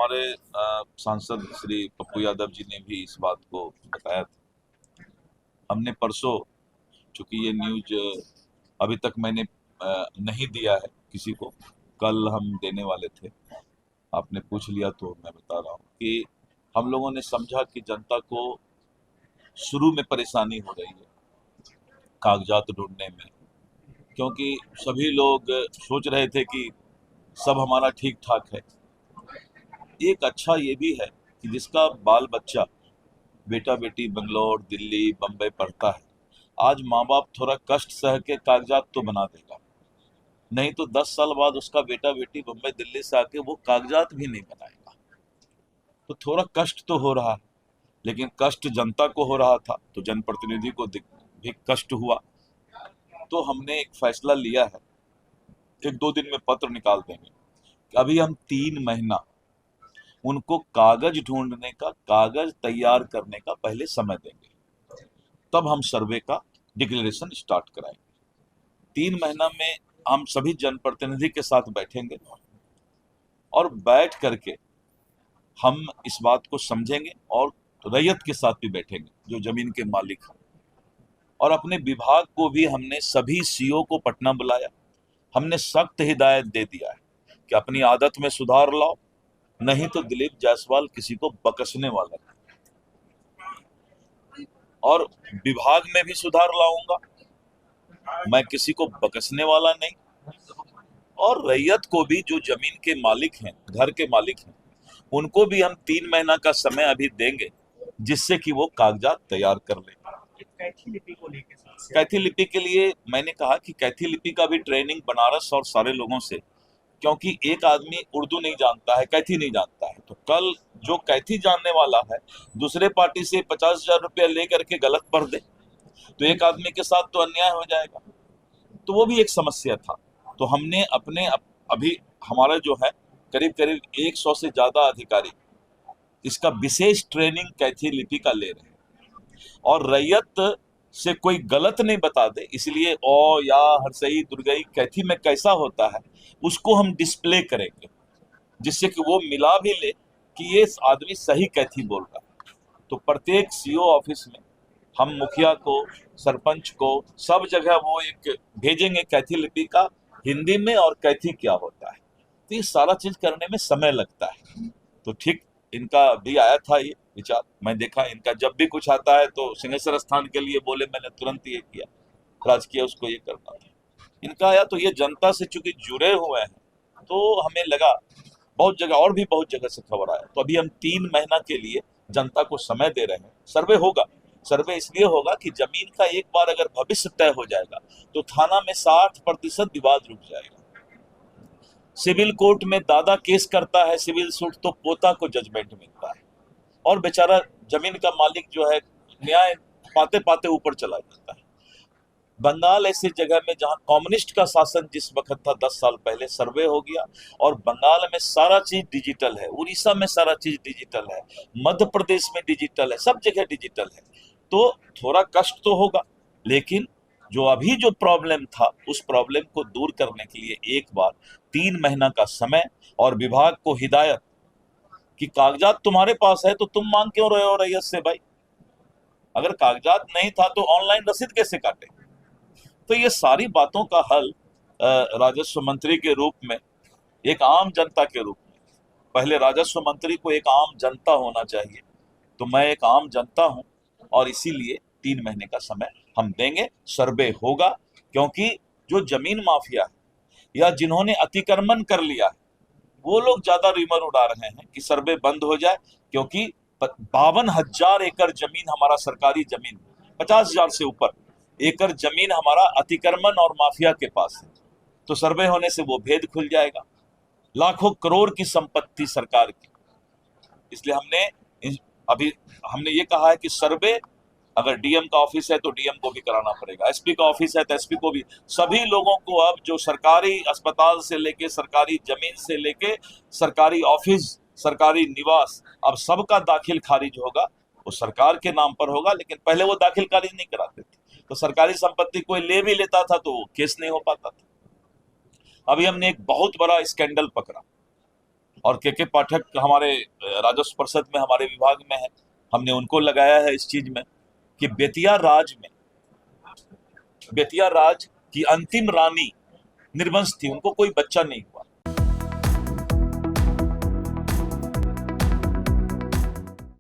हमारे सांसद श्री पप्पू यादव जी ने भी इस बात को बताया था। हमने परसों, चूंकि ये न्यूज अभी तक मैंने नहीं दिया है किसी को, कल हम देने वाले थे, आपने पूछ लिया तो मैं बता रहा हूँ कि हम लोगों ने समझा कि जनता को शुरू में परेशानी हो रही है कागजात ढूंढने में, क्योंकि सभी लोग सोच रहे थे कि सब हमारा ठीक ठाक है। एक अच्छा ये भी है कि जिसका बाल बच्चा, बेटा बेटी बेंगलोर, दिल्ली, बम्बई पढ़ता है, आज माँ बाप थोड़ा कष्ट सह के कागजात तो बना देगा, नहीं तो 10 साल बाद उसका बेटा बेटी बम्बई दिल्ली से आके वो कागजात भी नहीं बनाएगा। तो थोड़ा कष्ट तो हो रहा है, लेकिन कष्ट जनता को हो रहा था तो जनप्रतिनिधि को भी कष्ट हुआ। तो हमने एक फैसला लिया है, 1-2 दिन में पत्र निकाल देंगे कि अभी हम 3 महीना उनको कागज ढूंढने का, कागज तैयार करने का पहले समय देंगे, तब हम सर्वे का डिक्लेरेशन स्टार्ट कराएंगे। 3 महीना में हम सभी जनप्रतिनिधि के साथ बैठेंगे और बैठ करके हम इस बात को समझेंगे, और रैयत के साथ भी बैठेंगे जो जमीन के मालिक हैं। और अपने विभाग को भी हमने सभी सीओ को पटना बुलाया, हमने सख्त हिदायत दे दिया है कि अपनी आदत में सुधार लाओ, नहीं तो दिलीप जायसवाल किसी को बकसने वाला है। और विभाग में भी सुधार लाऊंगा, मैं किसी को बकसने वाला नहीं। और रैयत को भी, जो जमीन के मालिक हैं, घर के मालिक हैं, उनको भी हम 3 महीना का समय अभी देंगे, जिससे कि वो कागजात तैयार कर लें। कैथी लिपि को लेकर कैथी लिपि के लिए मैंने कहा कि कैथी लिपि का भी ट्रेनिंग बनारस और सारे लोगों से, क्योंकि एक आदमी उर्दू नहीं जानता है, कैथी नहीं जानता है, तो कल जो कैथी जानने वाला है दूसरे पार्टी से 50,000 रुपया लेकर के गलत पढ़ दे, तो एक आदमी के साथ तो अन्याय हो जाएगा। तो वो भी एक समस्या था। तो हमने अपने अभी हमारा जो है करीब करीब 100 से ज्यादा अधिकारी इसका विशेष ट्रेनिंग कैथी लिपि का ले रहे हैं, और रैयत से कोई गलत नहीं बता दे, इसलिए ओ या हरसई दुर्गई कैथी में कैसा होता है उसको हम डिस्प्ले करेंगे, जिससे कि वो मिला भी ले कि ये आदमी सही कैथी बोल रहा है। तो प्रत्येक सीओ ऑफिस में हम मुखिया को, सरपंच को, सब जगह वो एक भेजेंगे कैथी लिपि का हिंदी में और कैथी क्या होता है। तो ये सारा चीज करने में समय लगता है। तो ठीक इनका भी आया था ये विचार, मैं देखा इनका जब भी कुछ आता है तो सिंहेश्वर स्थान के लिए बोले, मैंने तुरंत ये किया, राजकीय उसको ये करना था। इनका आया तो ये जनता से चूंकि जुड़े हुए हैं, तो हमें लगा, बहुत जगह और भी बहुत जगह से खबर आया, तो अभी हम 3 महीना के लिए जनता को समय दे रहे हैं। सर्वे होगा, सर्वे इसलिए होगा कि जमीन का एक बार अगर भविष्य तय हो जाएगा तो थाना में 60% विवाद रुक जाएगा। सिविल कोर्ट में दादा केस करता है सिविल सूट, तो पोता को जजमेंट मिलता है, और बेचारा जमीन का मालिक जो है न्याय पाते पाते ऊपर चला जाता है। बंगाल ऐसी जगह में जहां कम्युनिस्ट का शासन जिस वक्त था 10 साल पहले, सर्वे हो गया और बंगाल में सारा चीज डिजिटल है, उड़ीसा में सारा चीज डिजिटल है, मध्य प्रदेश में डिजिटल है, सब जगह डिजिटल है। तो थोड़ा कष्ट तो होगा, लेकिन जो प्रॉब्लम था उस प्रॉब्लम को दूर करने के लिए एक बार 3 महीना का समय और विभाग को हिदायत कि कागजात तुम्हारे पास है तो तुम मांग क्यों रहे हो रैयत से भाई? अगर कागजात नहीं था तो ऑनलाइन रसीद कैसे काटे? तो ये सारी बातों का हल राजस्व मंत्री के रूप में, एक आम जनता के रूप में, पहले राजस्व मंत्री को एक आम जनता होना चाहिए, तो मैं एक आम जनता हूं, और इसीलिए 3 महीने का समय हम देंगे। सर्वे होगा, क्योंकि जो जमीन माफिया है या जिन्होंने अतिक्रमण कर लिया है, वो लोग ज्यादा रिमर उड़ा रहे हैं कि सर्वे बंद हो जाए, क्योंकि 52,000 एकड़ जमीन हमारा सरकारी जमीन, 50,000 से ऊपर एकड़ जमीन हमारा अतिक्रमण और माफिया के पास है। तो सर्वे होने से वो भेद खुल जाएगा, लाखों करोड़ की संपत्ति सरकार की। इसलिए अभी हमने ये कहा है कि सर्वे, अगर डीएम का ऑफिस है तो डीएम को भी कराना पड़ेगा, एसपी का ऑफिस है तो एसपी को भी, सभी लोगों को अब जो सरकारी अस्पताल से लेके, सरकारी जमीन से लेके, सरकारी ऑफिस, सरकारी निवास, अब सबका दाखिल खारिज होगा। वो सरकार के नाम पर होगा, लेकिन पहले वो दाखिल खारिज नहीं कराते थे, तो सरकारी संपत्ति कोई ले भी लेता था तो केस नहीं हो पाता था। अभी हमने एक बहुत बड़ा स्कैंडल पकड़ा, और के पाठक हमारे राजस्व परिषद में हमारे विभाग में है, हमने उनको लगाया है इस चीज में कि बेतिया राज की अंतिम रानी निर्वंश थी, उनको कोई बच्चा नहीं।